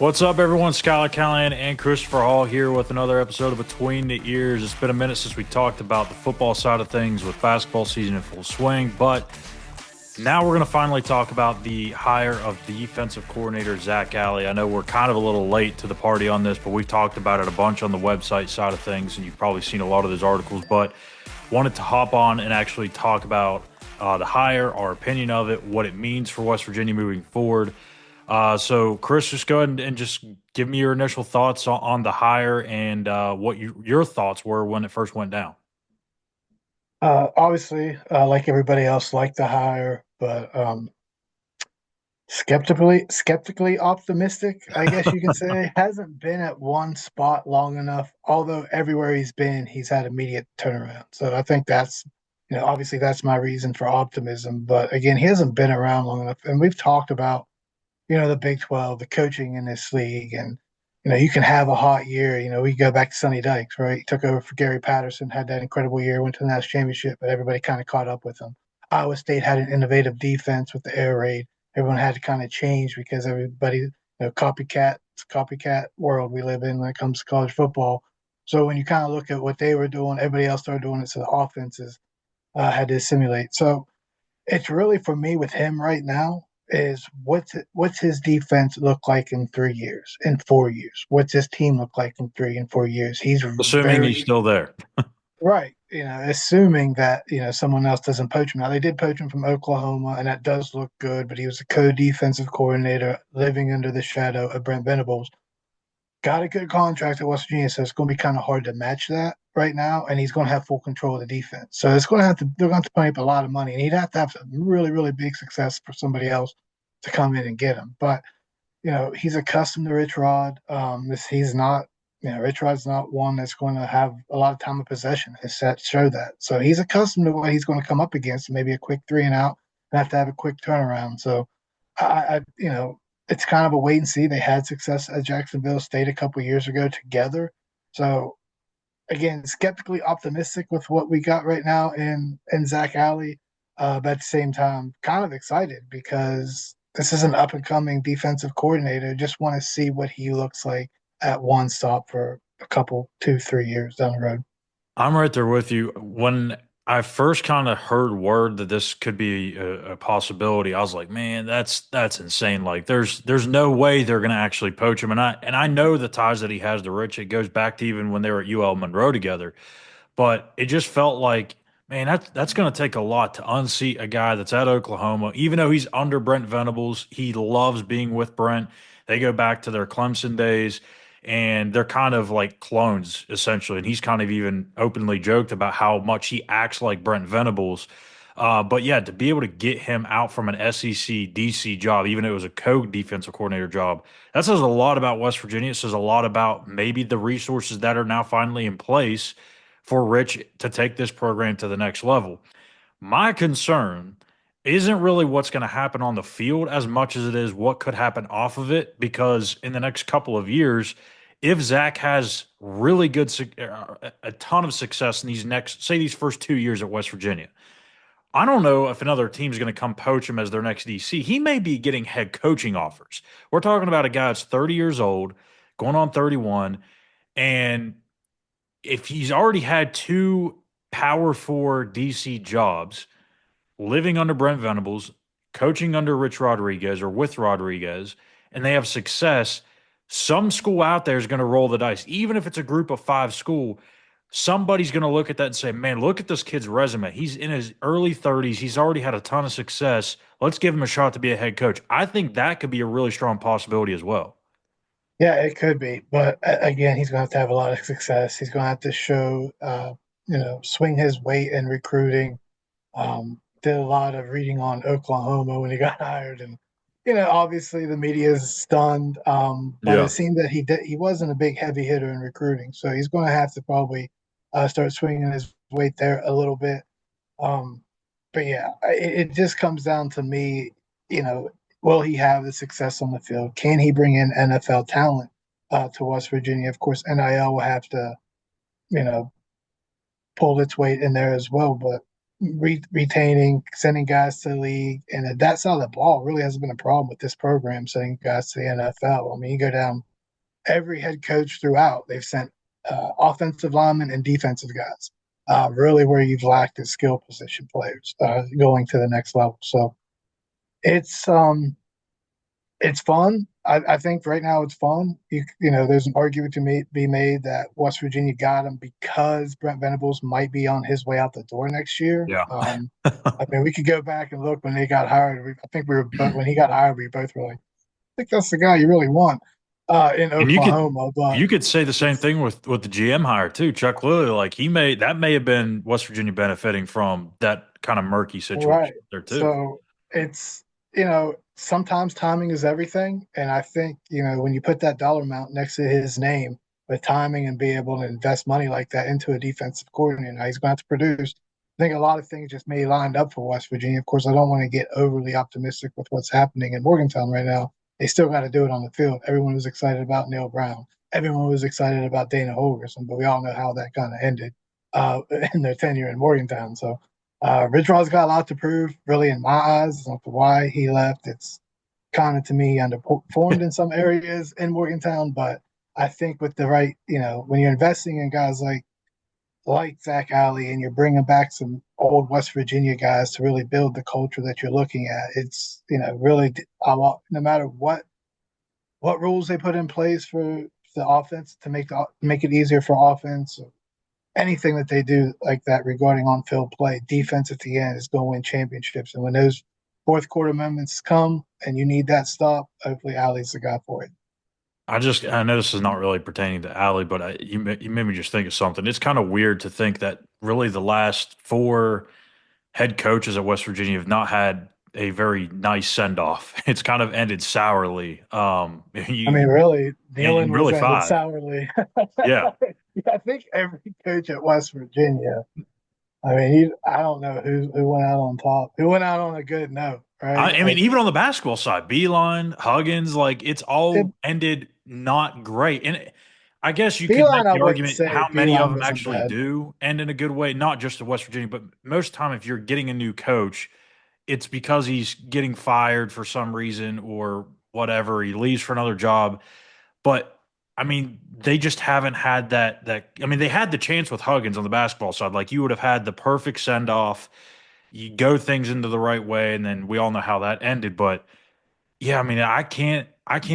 What's up, everyone? Schuyler, Callihan, and Christopher Hall here with another episode of Between the Ears. It's been a minute since we talked about the football side of things with basketball season in full swing, but now we're going to finally talk about the hire of defensive coordinator Zac Alley. I know we're kind of a little late to the party on this, but we've talked about it a bunch on the website side of things, and you've probably seen a lot of those articles, but wanted to hop on and actually talk about the hire, our opinion of it, what it means for West Virginia moving forward. So, Chris, just go ahead and just give me your initial thoughts on the hire and what your thoughts were when it first went down. Obviously, like everybody else, like the hire, but skeptically optimistic, I guess you could say. Hasn't been at one spot long enough. Although everywhere he's been, he's had immediate turnaround. So I think obviously that's my reason for optimism. But again, he hasn't been around long enough, and we've talked about the Big 12, the coaching in this league, and you can have a hot year. We go back to Sonny Dykes, right? He took over for Gary Patterson, had that incredible year, went to the national championship, but everybody kind of caught up with him. Iowa State had an innovative defense with the air raid. Everyone had to kind of change because everybody, copycat world we live in when it comes to college football. So when you kind of look at what they were doing, everybody else started doing it. So the offenses had to assimilate. So it's really for me with him right now is what's his defense look like in 3 years, in 4 years? What's his team look like in 3 and 4 years? He's Assuming he's very still there. right, assuming that someone else doesn't poach him. Now they did poach him from Oklahoma, and that does look good. But he was a co-defensive coordinator living under the shadow of Brent Venables. Got a good contract at West Virginia, so it's going to be kind of hard to match that right now. And he's going to have full control of the defense, so it's going to have to they're going to have to pay up a lot of money, and he'd have to have some really really big success for somebody else to come in and get him. But he's accustomed to Rich Rod. He's not. Rich Rod's not one that's going to have a lot of time of possession. His stats show that. So he's accustomed to what he's going to come up against. Maybe a quick three and out, and have to have a quick turnaround. So it's kind of a wait and see. They had success at Jacksonville State a couple years ago together. So again, skeptically optimistic with what we got right now in Zac Alley, but at the same time, kind of excited because this is an up and coming defensive coordinator. Just want to see what he looks like at one stop for a couple, 2, 3 years down the road. I'm right there with you. When I first kind of heard word that this could be a possibility, I was like, man, that's insane. Like there's no way they're gonna actually poach him. And I know the ties that he has to Rich. It goes back to even when they were at UL Monroe together. But it just felt like, man, that's gonna take a lot to unseat a guy that's at Oklahoma. Even though he's under Brent Venables, he loves being with Brent. They go back to their Clemson days and they're kind of like clones essentially. And he's kind of even openly joked about how much he acts like Brent Venables. But yeah, to be able to get him out from an SEC DC job, even though it was a co-defensive coordinator job, that says a lot about West Virginia. It says a lot about maybe the resources that are now finally in place for Rich to take this program to the next level. My concern isn't really what's going to happen on the field as much as it is what could happen off of it, because in the next couple of years, if Zach has really good, a ton of success in these next, say, these first 2 years at West Virginia, I don't know if another team's going to come poach him as their next DC. He may be getting head coaching offers. We're talking about a guy that's 30 years old, going on 31, and if he's already had two Power Four DC jobs, living under Brent Venables, coaching under Rich Rodriguez or with Rodriguez, and they have success, some school out there is going to roll the dice. Even if it's a group of five school, somebody's going to look at that and say, man, look at this kid's resume. He's in his early 30s. He's already had a ton of success. Let's give him a shot to be a head coach. I think that could be a really strong possibility as well. Yeah, it could be, but again, he's going to have a lot of success. He's going to have to show, swing his weight in recruiting. Did a lot of reading on Oklahoma when he got hired, and obviously the media is stunned. But it Yeah. seemed that he wasn't a big heavy hitter in recruiting, so he's going to have to probably start swinging his weight there a little bit. Um, but yeah, it just comes down to me. You know, will he have the success on the field? Can he bring in NFL talent to West Virginia? Of course, NIL will have to, you know, pull its weight in there as well. But retaining, sending guys to the league, and that side of the ball really hasn't been a problem with this program sending guys to the NFL. I mean, you go down every head coach throughout, they've sent offensive linemen and defensive guys. Really, where you've lacked is skill position players going to the next level. So it's it's fun. I think right now it's fun. There's an argument to be made that West Virginia got him because Brent Venables might be on his way out the door next year. Yeah. I mean, we could go back and look when they got hired. I think we were both, when he got hired, we both were like, I think that's the guy you really want in And Oklahoma. But you could say the same it's thing with the GM hire too. Chuck Lilly, like may have been West Virginia benefiting from that kind of murky right. situation there too. So it's, sometimes timing is everything. And I think, when you put that dollar amount next to his name with timing and be able to invest money like that into a defensive coordinator, he's going to have to produce. I think a lot of things just may lined up for West Virginia. Of course, I don't want to get overly optimistic with what's happening in Morgantown right now. They still got to do it on the field. Everyone was excited about Neil Brown. Everyone was excited about Dana Holgorsen, but we all know how that kind of ended in their tenure in Morgantown. So Rich Rod's got a lot to prove, really, in my eyes. As to why he left, it's kind of to me underperformed in some areas in Morgantown. But I think with the right, when you're investing in guys like Zac Alley and you're bringing back some old West Virginia guys to really build the culture that you're looking at, it's really no matter what rules they put in place for the offense to make it easier for offense. Anything that they do like that regarding on-field play, defense at the end is going to win championships. And when those fourth quarter moments come and you need that stop, hopefully Alley's the guy for it. I know this is not really pertaining to Allie, but you made me just think of something. It's kind of weird to think that really the last four head coaches at West Virginia have not had a very nice send off. It's kind of ended sourly. I mean, really, And Nealon was really ended five. sourly. Yeah. Yeah, I think every coach at West Virginia. I mean, I don't know who went out on top. Who went out on a good note, right? I mean, Like even on the basketball side, Beeline, Huggins, like it's it, all ended not great. And I guess you could make Beeline, I the wouldn't argument say how many of Beeline them wasn't actually bad. do end in a good way, not just in West Virginia, but most of the time, if you're getting a new coach, it's because he's getting fired for some reason or whatever. He leaves for another job. But I mean, they just haven't had that I mean, they had the chance with Huggins on the basketball side. Like you would have had the perfect send off. You go things into the right way, and then we all know how that ended. But yeah, I mean, I can't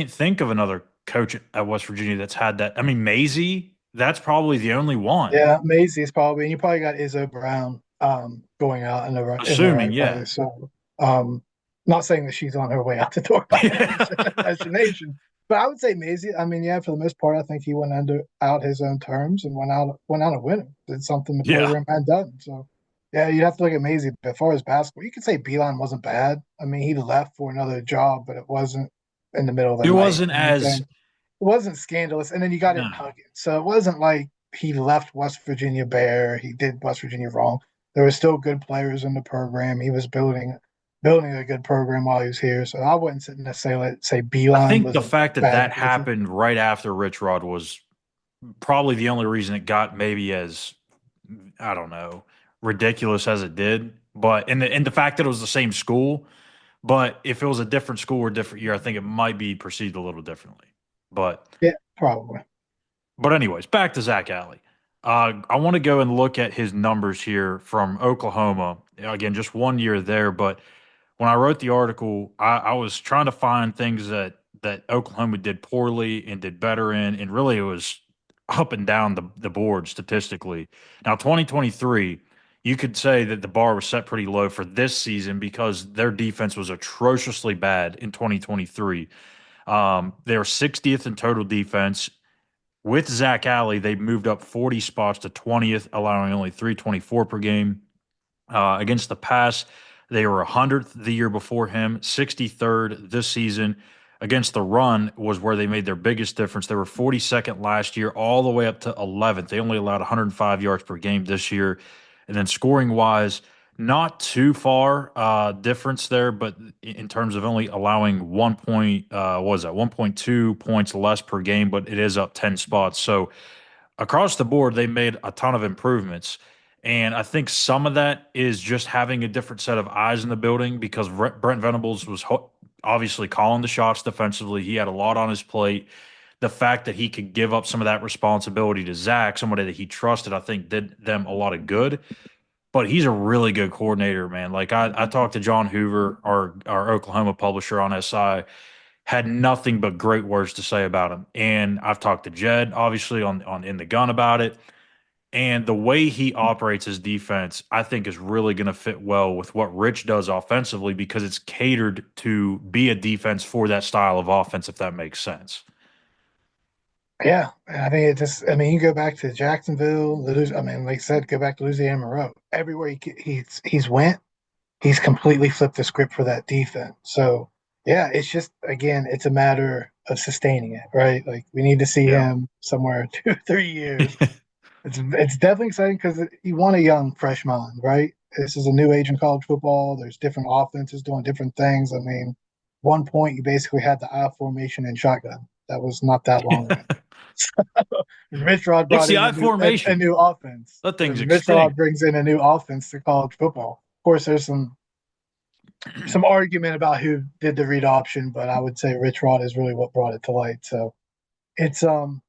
think of another coach at West Virginia that's had that. I mean, Maisie, that's probably the only one. Yeah, Maisie's probably, and you probably got Izzo Brown going out in the Assuming, right way. yeah. So, not saying that she's on her way out the door by any imagination, but I would say Maisie. I mean, yeah, for the most part, I think he went under out his own terms and went out a winner. Did something the Yeah. program had done. So, yeah, you'd have to look at Maisie. But as far as basketball, you could say Beeline wasn't bad. I mean, he left for another job, but it wasn't in the middle of the It night wasn't or as anything. It wasn't scandalous. And then you got no. in Huggins. So it wasn't like he left West Virginia bare. He did West Virginia wrong. There were still good players in the program. He was building a good program while he was here. So I wouldn't necessarily say I Beeline think was the a fact that bad that decision. happened right after Rich Rod was probably the only reason it got maybe as I don't know ridiculous as it did. But and the fact that it was the same school, but if it was a different school or different year, I think it might be perceived a little differently. But Yeah, probably. anyways, back to Zach Alley. I want to go and look at his numbers here from Oklahoma. Again, just 1 year there, but when I wrote the article, I was trying to find things that Oklahoma did poorly and did better in, and really it was up and down the board statistically. Now, 2023, you could say that the bar was set pretty low for this season because their defense was atrociously bad in 2023. They were 60th in total defense. With Zach Alley, they moved up 40 spots to 20th, allowing only 324 per game. Against the pass, they were 100th the year before him, 63rd this season. Against the run was where they made their biggest difference. They were 42nd last year, all the way up to 11th. They only allowed 105 yards per game this year. And then scoring wise, not too far difference there, but in terms of only allowing 1.2 points less per game, but it is up 10 spots. So across the board, they made a ton of improvements. And I think some of that is just having a different set of eyes in the building because Brent Venables was obviously calling the shots defensively. He had a lot on his plate. The fact that he could give up some of that responsibility to Zach, somebody that he trusted, I think did them a lot of good. But he's a really good coordinator, man. Like I talked to John Hoover, our Oklahoma publisher on SI, had nothing but great words to say about him. And I've talked to Jed, obviously, on In the Gun about it. And the way he operates his defense, I think, is really going to fit well with what Rich does offensively because it's catered to be a defense for that style of offense, if that makes sense. Yeah, and I think it just. I mean, you go back to Jacksonville. I mean, like I said, go back to Louisiana Monroe. Everywhere he's went, he's completely flipped the script for that defense. So yeah, it's just again, it's a matter of sustaining it, right? Like we need to see Yeah. him somewhere 2 3 years. It's definitely exciting because you want a young, fresh mind, right? This is a new age in college football. There's different offenses doing different things. I mean, one point you basically had the I formation and shotgun. That was not that long ago. Rich Rod What's brought the in I a formation? new offense. That thing's Rich Rod extinct. brings in a new offense to college football. Of course, there's some argument about who did the read option, but I would say Rich Rod is really what brought it to light. So it's um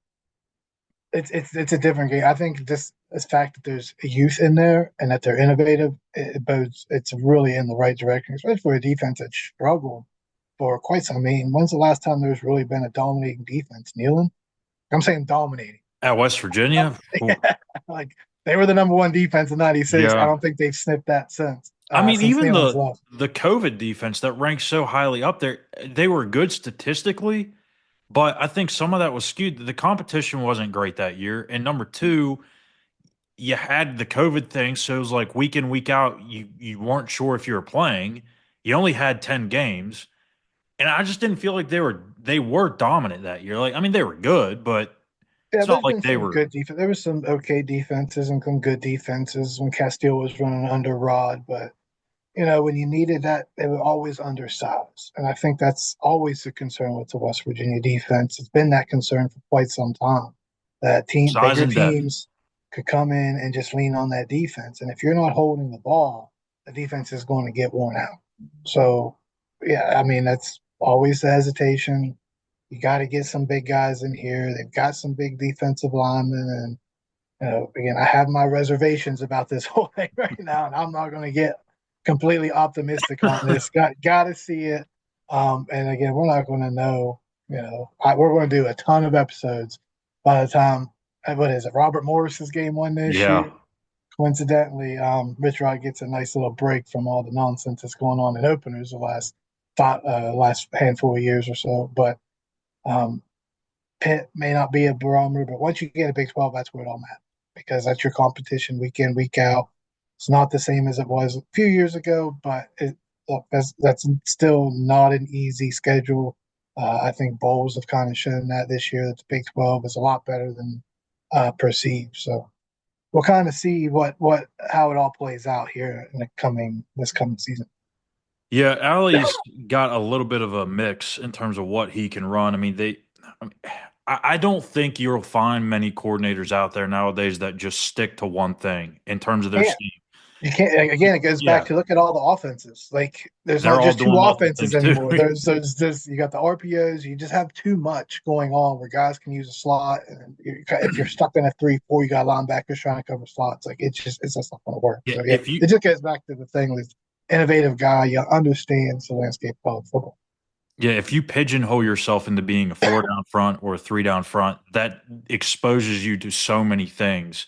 it's a different game. I think this fact that there's a youth in there and that they're innovative, it bodes it's really in the right direction, especially for a defense that struggled for quite some. I mean, when's the last time there's really been a dominating defense? Kneeling? I'm saying dominating. At West Virginia? Like they were the number one defense in '96. I Yeah. don't think they've sniffed that I mean, since even Nealon's left. the COVID defense that ranks so highly up there, they were good statistically, but I think some of that was skewed. The competition wasn't great that year. And number two, you had the COVID thing, so it was like week in, week out, you weren't sure if you were playing. You only had 10 games. And I just didn't feel like they were dominant that year. Like, I mean, they were good, but Yeah, it's not there's like been they some were. good defense. There was some okay defenses and some good defenses when Castile was running under Rod, but when you needed that, they were always undersized. And I think that's always the concern with the West Virginia defense. It's been that concern for quite some time. That Size bigger and depth. teams could come in and just lean on that defense. And if you're not holding the ball, the defense is going to get worn out. So, yeah, I mean, that's always the hesitation. You got to get some big guys in here. They've got some big defensive linemen. And, again, I have my reservations about this whole thing right now, and I'm not going to get completely optimistic on this. Got to see it. And again, we're not going to know. We're going to do a ton of episodes by the time. What is it? Robert Morris's game one this Yeah. year. Coincidentally, Rich Rod gets a nice little break from all the nonsense that's going on in openers the last handful of years or so. But um, Pitt may not be a barometer, but once you get a Big 12, that's where it all matters because that's your competition week in, week out. It's not the same as it was a few years ago, but that's still not an easy schedule. I think bowls have kind of shown that this year that the Big 12 is a lot better than perceived. So we'll kind of see how it all plays out here in this coming season. Yeah, Alley's got a little bit of a mix in terms of what he can run. I mean, I don't think you'll find many coordinators out there nowadays that just stick to one thing in terms of their And scheme. you can't. Again, it goes back Yeah, to look at all the offenses. Like, there's they're not all just two doing multiple offenses things too. anymore. There's you got the RPOs. You just have too much going on where guys can use a slot, and if you're stuck in a 3-4, you got linebackers trying to cover slots. Like it's just not going to work. Yeah, So yeah, if you it just goes back to the thing with innovative guy. You understands the landscape of college football. Yeah, if you pigeonhole yourself into being a four down front or a three down front, that exposes you to so many things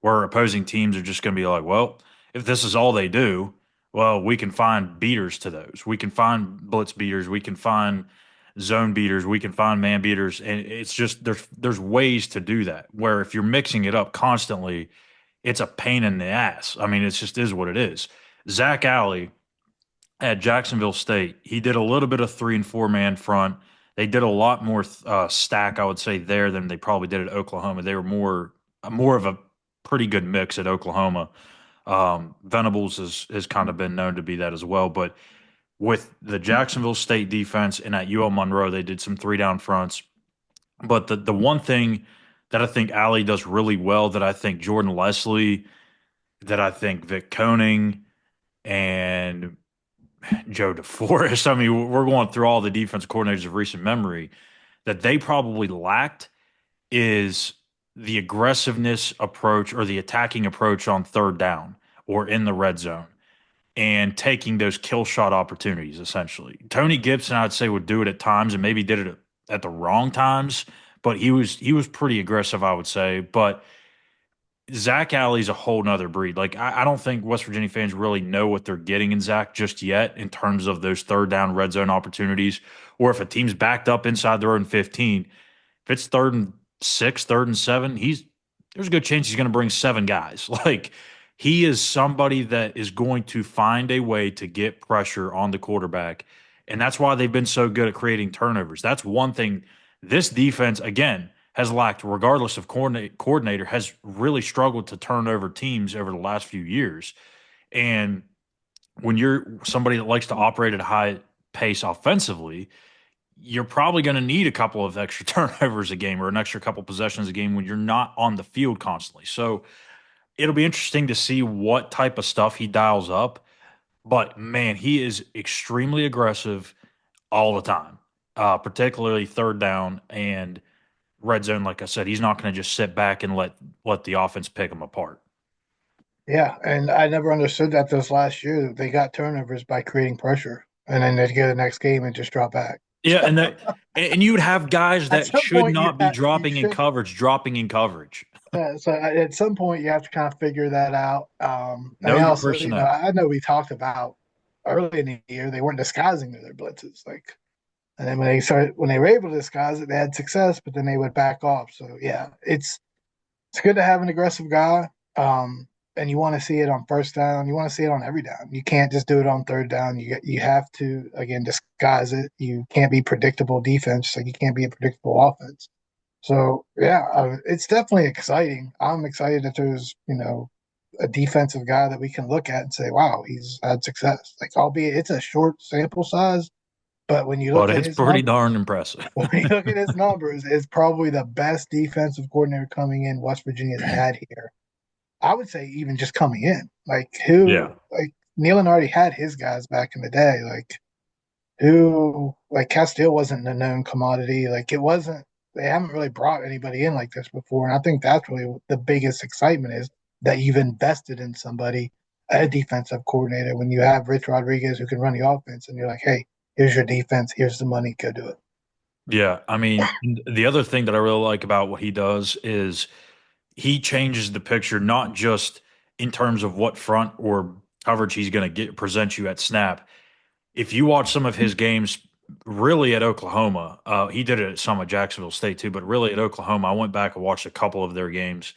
where opposing teams are just going to be like, well, if this is all they do, well, we can find beaters to those. We can find blitz beaters. We can find zone beaters. We can find man beaters. And it's just there's ways to do that. Where if you're mixing it up constantly, it's a pain in the ass. I mean, it just is what it is. Zac Alley at Jacksonville State, he did a little bit of 3 and 4 man front. They did a lot more stack, I would say, there than they probably did at Oklahoma. They were more of a pretty good mix at Oklahoma. Venables has kind of been known to be that as well. But with the Jacksonville State defense and at UL Monroe, they did some 3 down fronts. But the one thing that I think Allie does really well that I think Jordan Leslie that I think Vic Koning and Joe DeForest, I mean, we're going through all the defensive coordinators of recent memory that they probably lacked is the aggressiveness approach or the attacking approach on third down or in the red zone and taking those kill shot opportunities essentially. Tony Gibson, I'd say, would do it at times and maybe did it at the wrong times, but he was pretty aggressive, I would say. But Zac Alley's a whole nother breed. Like I don't think West Virginia fans really know what they're getting in Zach just yet in terms of those third down red zone opportunities, or if a team's backed up inside their own 15, if it's 3rd and 6, 3rd and 7, there's a good chance he's going to bring 7 guys. Like he is somebody that is going to find a way to get pressure on the quarterback, and that's why they've been so good at creating turnovers. That's one thing this defense again has lacked, regardless of coordinator, has really struggled to turn over teams over the last few years. And when you're somebody that likes to operate at a high pace offensively, you're probably going to need a couple of extra turnovers a game or an extra couple possessions a game when you're not on the field constantly. So it'll be interesting to see what type of stuff he dials up. But man, he is extremely aggressive all the time, particularly third down and red zone. Like I said, he's not going to just sit back and let the offense pick him apart. Yeah, and I never understood that this last year. They got turnovers by creating pressure, and then they'd go the next game and just drop back. Yeah, and you would have guys At that some should point, not be you should. dropping in coverage. So at some point, you have to kind of figure that out. Know I your also, personnel. I know we talked about early in the year they weren't disguising their blitzes, like, and then when they were able to disguise it, they had success, but then they would back off. So yeah, it's good to have an aggressive guy. And you want to see it on first down. You want to see it on every down. You can't just do it on third down. You have to again disguise it. You can't be predictable defense. Like you can't be a predictable offense. So yeah, it's definitely exciting. I'm excited that there's a defensive guy that we can look at and say, wow, he's had success. Like albeit it's a short sample size, but when you But look at it's his pretty numbers, darn impressive. when you look at his numbers, it's probably the best defensive coordinator coming in West Virginia's had here. I would say even just coming in. Yeah. Like Nealon already had his guys back in the day. Like Castile wasn't a known commodity. Like it wasn't, they haven't really brought anybody in like this before. And I think that's really the biggest excitement is that you've invested in somebody, a defensive coordinator, when you have Rich Rodriguez who can run the offense and you're like, hey, here's your defense, here's the money, go do it. Yeah. I mean, the other thing that I really like about what he does is he changes the picture, not just in terms of what front or coverage he's going to get present you at snap. If you watch some of his games, really at Oklahoma, he did it at some at Jacksonville State too, but really at Oklahoma, I went back and watched a couple of their games.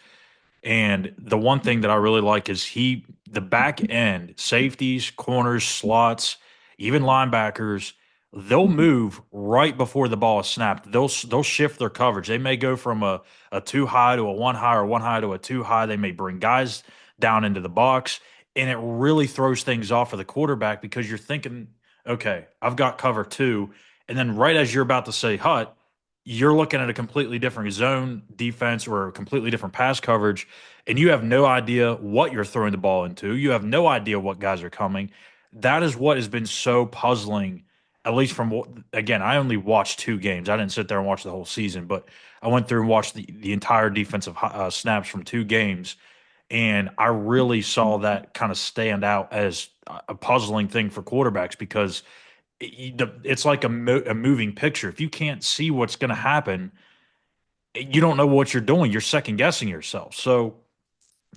And the one thing that I really like is the back end, safeties, corners, slots, even linebackers, they'll move right before the ball is snapped. They'll shift their coverage. They may go from a two high to a one high or one high to a two high. They may bring guys down into the box, and it really throws things off for the quarterback because you're thinking, okay, I've got cover two, and then right as you're about to say hut, you're looking at a completely different zone defense or a completely different pass coverage, and you have no idea what you're throwing the ball into. You have no idea what guys are coming. That is what has been so puzzling, at least from what, again, I only watched 2 games. I didn't sit there and watch the whole season, but I went through and watched the entire defensive snaps from 2 games, and I really saw that kind of stand out as a puzzling thing for quarterbacks because it's like a moving picture. If you can't see what's going to happen, you don't know what you're doing. You're second guessing yourself. So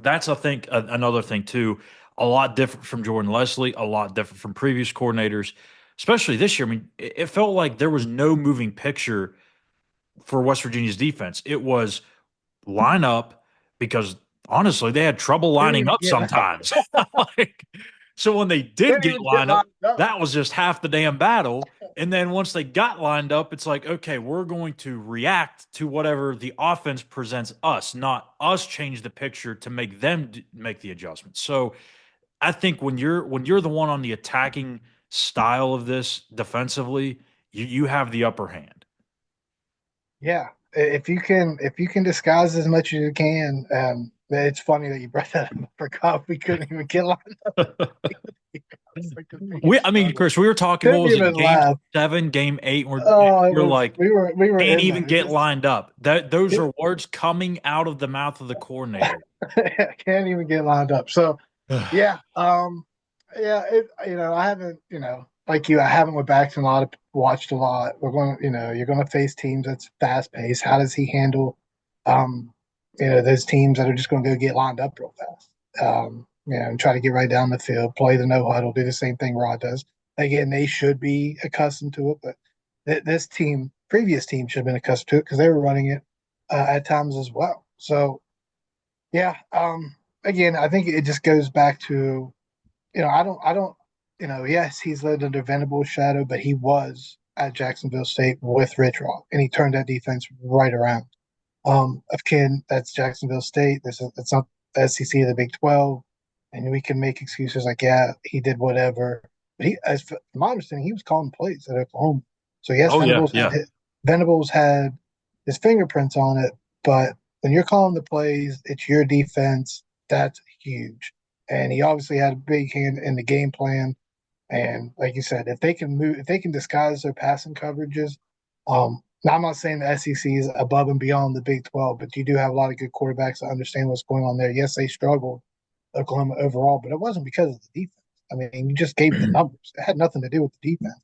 that's, I think, another thing too. A lot different from Jordan Leslie, a lot different from previous coordinators, especially this year. I mean, it felt like there was no moving picture for West Virginia's defense. It was line up because honestly, they had trouble They didn't lining even up get sometimes. Like, so when they they did didn't get even get lined up, lined up. that was just half the damn battle. And then once they got lined up, it's like, okay, we're going to react to whatever the offense presents us, not us change the picture to make them make the adjustments. So I think when you're the one on the attacking style of this defensively, you have the upper hand. Yeah, if you can disguise as much as you can, It's funny that you brought that up. I forgot we couldn't even get lined up. It's like the biggest I mean, struggle. Chris, we were talking. What Couldn't was it? even Game laugh. 7, game 8. Oh, it We're was like, we were can't in even there. It get just lined up. Those are words coming out of the mouth of the coordinator. can't even get lined up. So yeah, yeah. I haven't, like you, I haven't went back to a lot of watched a lot. We're going, you're going to face teams that's fast paced. How does he handle, um, those teams that are just going to go get lined up real fast? And try to get right down the field, play the no huddle, do the same thing Rod does. Again, they should be accustomed to it, but this team, previous team, should have been accustomed to it because they were running it at times as well. So yeah, again, I think it just goes back to, I don't, yes, he's lived under Venables' shadow, but he was at Jacksonville State with Rich Rod, and he turned that defense right around. Of Ken, that's Jacksonville State. It's not the SEC, the Big 12, and we can make excuses like, yeah, he did whatever. But from my understanding, he was calling plays at Oklahoma. So yes, Oh yeah, yeah. Venables had his fingerprints on it, but when you're calling the plays, it's your defense. That's huge. And he obviously had a big hand in the game plan. And like you said, if they can disguise their passing coverages, now I'm not saying the SEC is above and beyond the Big 12, but you do have a lot of good quarterbacks that understand what's going on there. Yes, they struggled, Oklahoma overall, but it wasn't because of the defense. I mean, you just gave the numbers. It had nothing to do with the defense.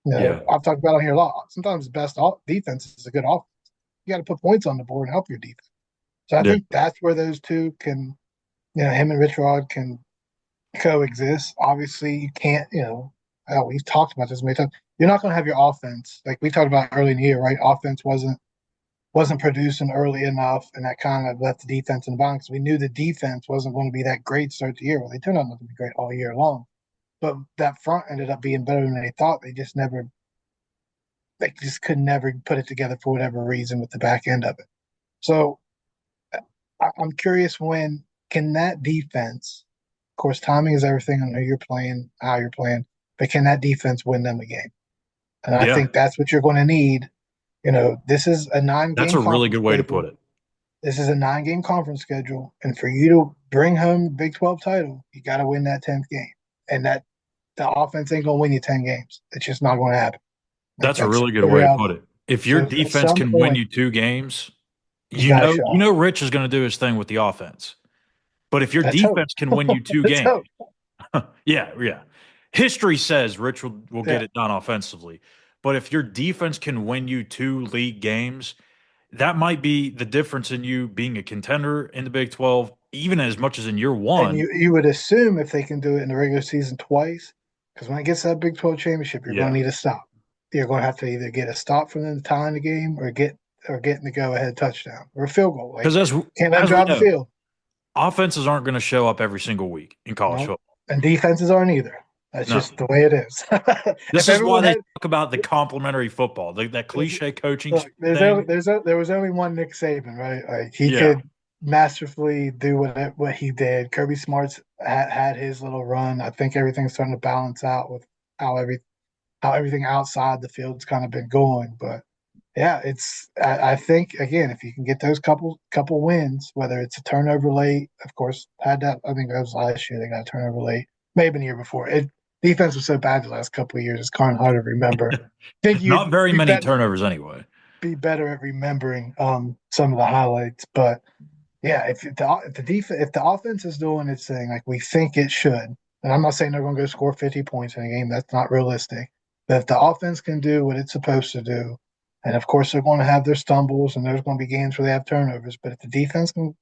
Yeah, I've talked about it here a lot. Sometimes the best defense is a good offense. You got to put points on the board and help your defense. So I yeah. think that's where those two can, him and Rich Rod can coexist. Obviously, you can't, we've talked about this many times. You're not going to have your offense like we talked about early in the year, right? Offense wasn't producing early enough, and that kind of left the defense in the box. We knew the defense wasn't going to be that great start to the year. Well, they turned out not to be great all year long, but that front ended up being better than they thought. They just could never put it together for whatever reason with the back end of it. So I'm curious, when can that defense, of course, timing is everything on who you're playing, how you're playing, but can that defense win them a game? And I Yeah. think that's what you're going to need. This is a nine That's game a really conference good way to put schedule. it. This is a 9 game conference schedule. And for you to bring home the Big 12 title, you got to win that 10th game. And that the offense ain't going to win you 10 games. It's just not going to happen. Like, That's a that's really good the way to reality. put it. If your So at defense some can win point, you 2 games, you got to show you up. know Rich is going to do his thing with the offense. But if your Let's hope. defense can win you two Let's games, hope. yeah, yeah. History says Rich will get Yeah. it done offensively. But if your defense can win you 2 league games, that might be the difference in you being a contender in the Big 12, even as much as in year And one. you would assume if they can do it in the regular season twice, because when it gets to that Big 12 championship, you're going Yeah. to need a stop. You're going to have to either get a stop from them to tie in the game or getting the go ahead touchdown or a field goal. Like, Because can't let them as we drive the know, field. offenses aren't going to show up every single week in college No, football. and defenses aren't either. That's No. just the way it is. This If is why everyone they had talk about the complementary football, that cliche coaching look, thing. there was only one Nick Saban, right? Like, he Yeah. could masterfully do what he did. Kirby Smart's had his little run. I think everything's starting to balance out with how everything outside the field's kind of been going. But yeah, I think again, if you can get those couple wins, whether it's a turnover late, of course, had that. I think that was last year they got a turnover late, maybe the year before. Defense was so bad the last couple of years; it's kind of hard to remember. I think Not you'd very many turnovers anyway. be better at remembering some of the highlights. But yeah, if the offense is doing its thing like we think it should, and I'm not saying they're going to go score 50 points in a game. That's not realistic. But if the offense can do what it's supposed to do, and of course they're going to have their stumbles, and there's going to be games where they have turnovers. But if the defense can,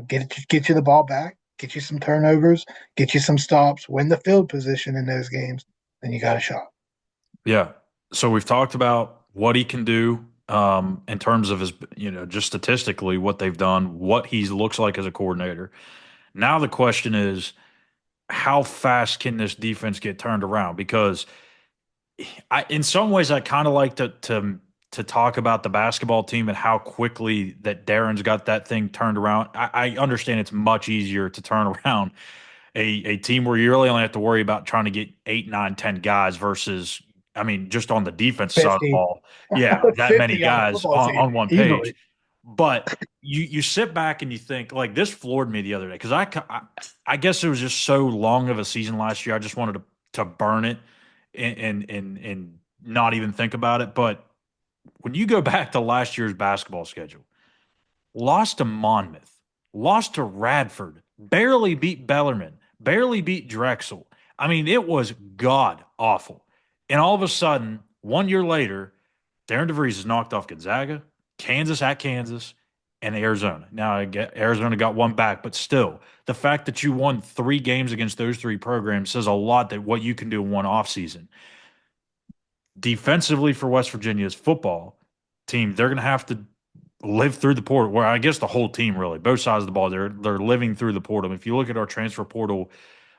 get you the ball back, get you some turnovers, get you some stops, win the field position in those games, then you got a shot. Yeah. So we've talked about what he can do in terms of his, just statistically what they've done, what he looks like as a coordinator. Now the question is, how fast can this defense get turned around? Because in some ways, I kind of like to talk about the basketball team and how quickly that Darren's got that thing turned around. I understand it's much easier to turn around a team where you really only have to worry about trying to get 8, 9, 10 guys versus, I mean, just on the defense side of the 50, ball, yeah, that many 50 on a guys football team on one easily. page. But you sit back and you think like this floored me the other day because I guess it was just so long of a season last year. I just wanted to burn it and not even think about it. But when you go back to last year's basketball schedule, lost to Monmouth, lost to Radford, barely beat Bellarmine, barely beat Drexel. I mean, it was god awful. And all of a sudden, 1 year later, Darren DeVries has knocked off Gonzaga, Kansas at Kansas, and Arizona. Now, I get Arizona got one back, but still, the fact that you won 3 games against those 3 programs says a lot that what you can do in one offseason. Defensively for West Virginia's football team, they're going to have to live through the portal. Well, I guess the whole team really, both sides of the ball, they're living through the portal. If you look at our transfer portal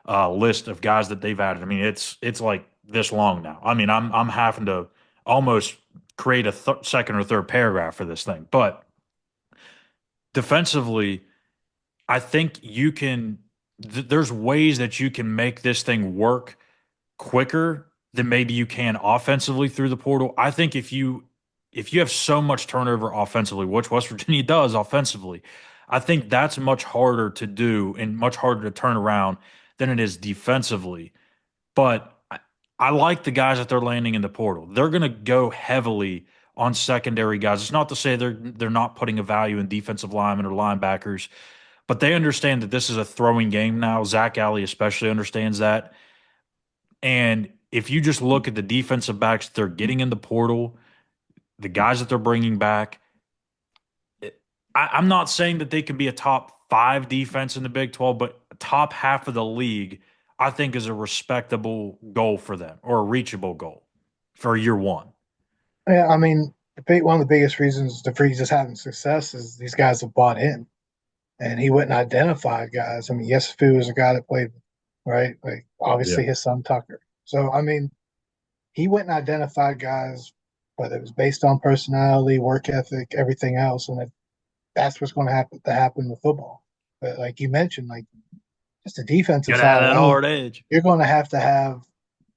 list of guys that they've added, I mean, it's like this long now. I mean, I'm having to almost create a second or third paragraph for this thing. But defensively, I think you can. There's ways that you can make this thing work quicker than maybe you can offensively through the portal. I think if you have so much turnover offensively, which West Virginia does offensively, I think that's much harder to do and much harder to turn around than it is defensively. But I like the guys that they're landing in the portal. They're going to go heavily on secondary guys. It's not to say they're not putting a value in defensive linemen or linebackers, but they understand that this is a throwing game now. Zac Alley especially understands that. And if you just look at the defensive backs they're getting in the portal, the guys that they're bringing back, I'm not saying that they can be a top 5 defense in the Big 12, but top half of the league, I think, is a respectable goal for them or a reachable goal for year one. Yeah, I mean, one of the biggest reasons DeVries is having success is these guys have bought in, and he wouldn't identify guys. I mean, yes, Fu is a guy that played, right? Like Yeah. obviously his son Tucker. So I mean, he wouldn't identify guys, whether it was based on personality, work ethic, everything else, and that's what's going to happen with football. But like you mentioned, like just the defensive Get out side of that alone, hard edge. you're going to have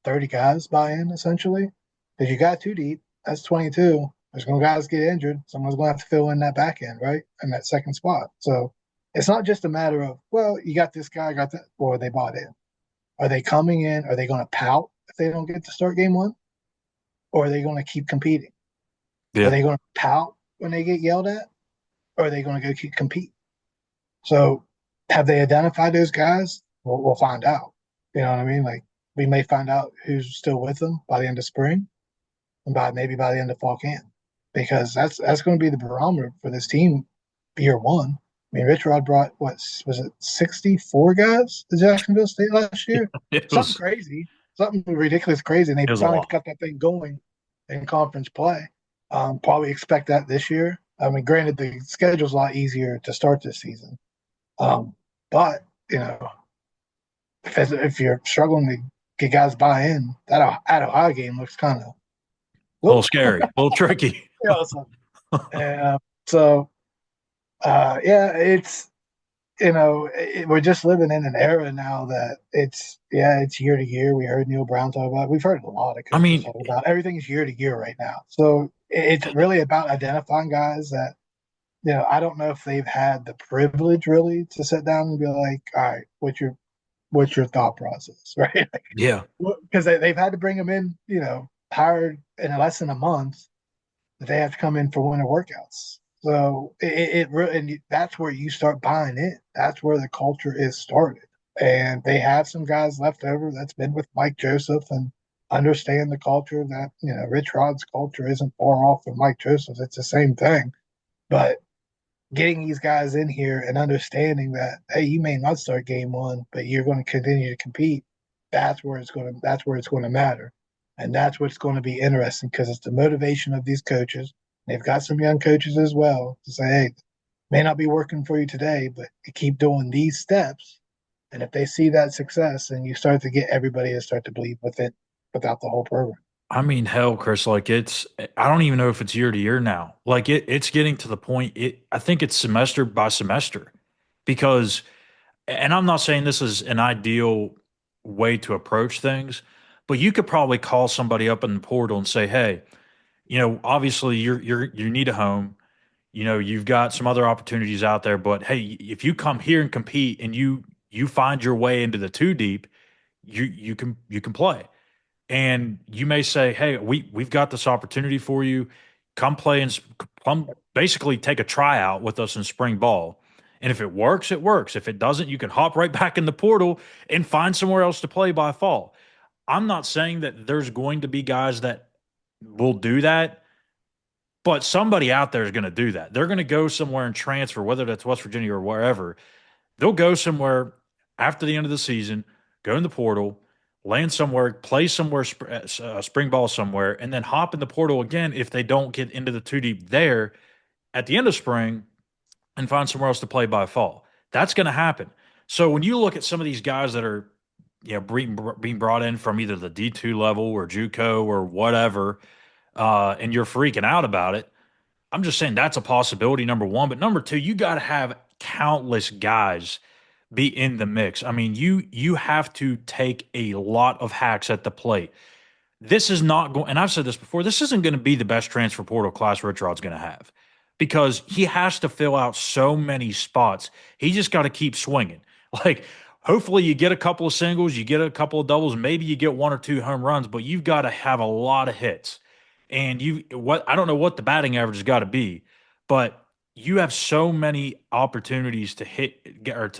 30 guys buy in essentially because you got too deep. That's 22. There's going to guys get injured. Someone's going to have to fill in that back end, right? And that second spot. So it's not just a matter of, well, you got this guy, got that, or they bought in. Are they coming in? Are they going to pout if they don't get to start game one? Or are they going to keep competing? Are Yeah. they going to pout when they get yelled at? Or are they going to go keep compete? So have they identified those guys? We'll find out. You know what I mean? Like we may find out who's still with them by the end of spring and maybe by the end of fall camp, because that's going to be the barometer for this team year one. I mean, Rich Rod brought what was it 64 guys to Jacksonville State last year? It Something was crazy, something ridiculous, crazy, and they it was a finally lot. got that thing going in conference play. Probably expect that this year. I mean, granted, the schedule's a lot easier to start this season, um, but you know, if you're struggling to get guys buy in, that at Ohio game looks kind of A little whoop. scary, a little tricky. You know, so yeah, it's we're just living in an era now that it's year to year. We heard Neil Brown talk about it. We've heard a lot of I coaches mean, talk about it. Everything's year to year right now. So it's really about identifying guys that I don't know if they've had the privilege really to sit down and be like, all right, what's your thought process, right? yeah. Because they've had to bring them in, hired in less than a month. They have to come in for winter workouts. So it really, and that's where you start buying in. That's where the culture is started. And they have some guys left over that's been with Mike Joseph and understand the culture that, Rich Rod's culture isn't far off from Mike Joseph's. It's the same thing. But getting these guys in here and understanding that, hey, you may not start game one, but you're going to continue to compete. That's where it's going to matter. And that's what's going to be interesting because it's the motivation of these coaches. They've got some young coaches as well to say, hey, may not be working for you today, but you keep doing these steps. And if they see that success, then you start to get everybody to start to believe with it without the whole program. I mean, hell, Chris, like I don't even know if it's year to year now. Like it's getting to the point, I think it's semester by semester because, and I'm not saying this is an ideal way to approach things, but you could probably call somebody up in the portal and say, hey, obviously you need a home. You've got some other opportunities out there, but hey, if you come here and compete and you find your way into the two deep, you can play. And you may say, "Hey, we've got this opportunity for you. Come play and come basically take a tryout with us in spring ball. And if it works, it works. If it doesn't, you can hop right back in the portal and find somewhere else to play by fall." I'm not saying that there's going to be guys that will do that, but somebody out there is going to do that. They're going to go somewhere and transfer, whether that's West Virginia or wherever. They'll go somewhere after the end of the season, go in the portal, land somewhere, play somewhere, spring ball somewhere, and then hop in the portal again if they don't get into the two deep there at the end of spring and find somewhere else to play by fall. That's going to happen. So when you look at some of these guys that are, being brought in from either the D2 level or JUCO or whatever, and you're freaking out about it, I'm just saying that's a possibility, number one. But number two, you got to have countless guys be in the mix. I mean, you have to take a lot of hacks at the plate. This is not going, and I've said this before, this isn't going to be the best transfer portal class Rich Rod's going to have because he has to fill out so many spots. He just got to keep swinging. Like, hopefully, you get a couple of singles, you get a couple of doubles, maybe you get one or two home runs, but you've got to have a lot of hits. And I don't know what the batting average has got to be, but you have so many opportunities to hit or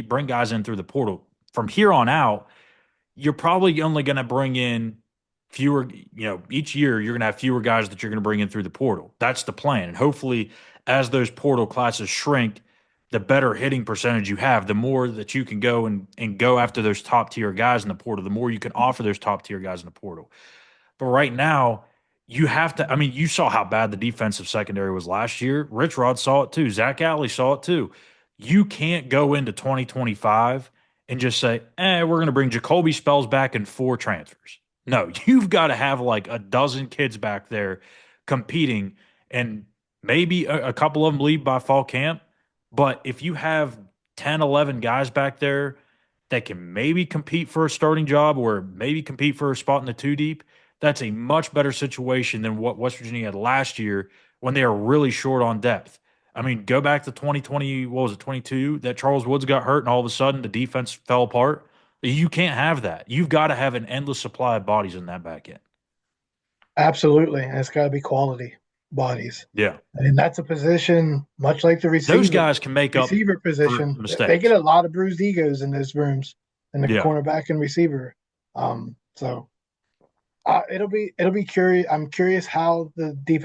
bring guys in through the portal. From here on out, you're probably only going to bring in fewer, each year you're going to have fewer guys that you're going to bring in through the portal. That's the plan. And hopefully, as those portal classes shrink, the better hitting percentage you have, the more that you can go and go after those top tier guys in the portal, the more you can offer those top tier guys in the portal. But right now, you have to. I mean, you saw how bad the defensive secondary was last year. Rich Rod saw it too. Zac Alley saw it too. You can't go into 2025 and just say, we're going to bring Jacoby Spells back and four transfers. No, you've got to have like a dozen kids back there competing, and maybe a couple of them leave by fall camp. But if you have 10, 11 guys back there that can maybe compete for a starting job or maybe compete for a spot in the two deep, that's a much better situation than what West Virginia had last year when they were really short on depth. I mean, go back to 2020, what was it, 22, that Charles Woods got hurt and all of a sudden the defense fell apart. You can't have that. You've got to have an endless supply of bodies in that back end. Absolutely. And it's got to be quality bodies. Yeah. And that's a position, much like the Those guys can make up receiver for position. They get mistakes. a lot of bruised egos in those rooms, in the Yeah. cornerback and receiver. So it'll be curious. I'm curious how the defense